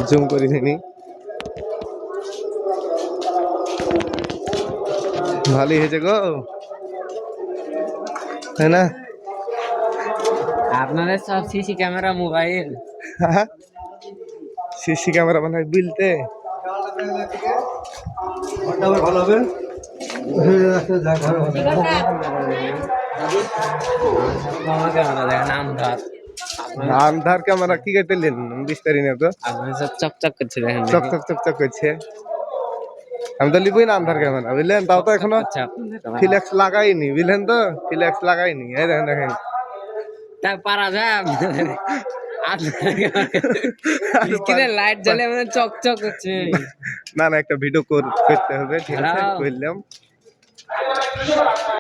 Zoom করি নি, ভালোই হয়েছে গো, তাই না? আপনাদের সব CC camera mobile, CC camera মানে বিলতে ভালো হবে। ক্যামেরা দেখেন আমদার, আন্ধার ক্যামেরা কি কেটেলেন বিস্তারি না তো, আপনাদের সব চকচক করছে দেখেন, চক চক চক চক করছে। আমি তো লিবই না আন্ধার ক্যামেরা, বুঝলেন? তাও তো এখনো ফ্লেক্স লাগাইনি, বুঝলেন তো? ফ্লেক্স লাগাইনি, এই দেখেন দেখেন। তা পারা যায় আপনাদের লাইট জ্বলে মানে চকচক হচ্ছে। না না, একটা ভিডিও করতে হবে, ঠিক আছে, করলাম।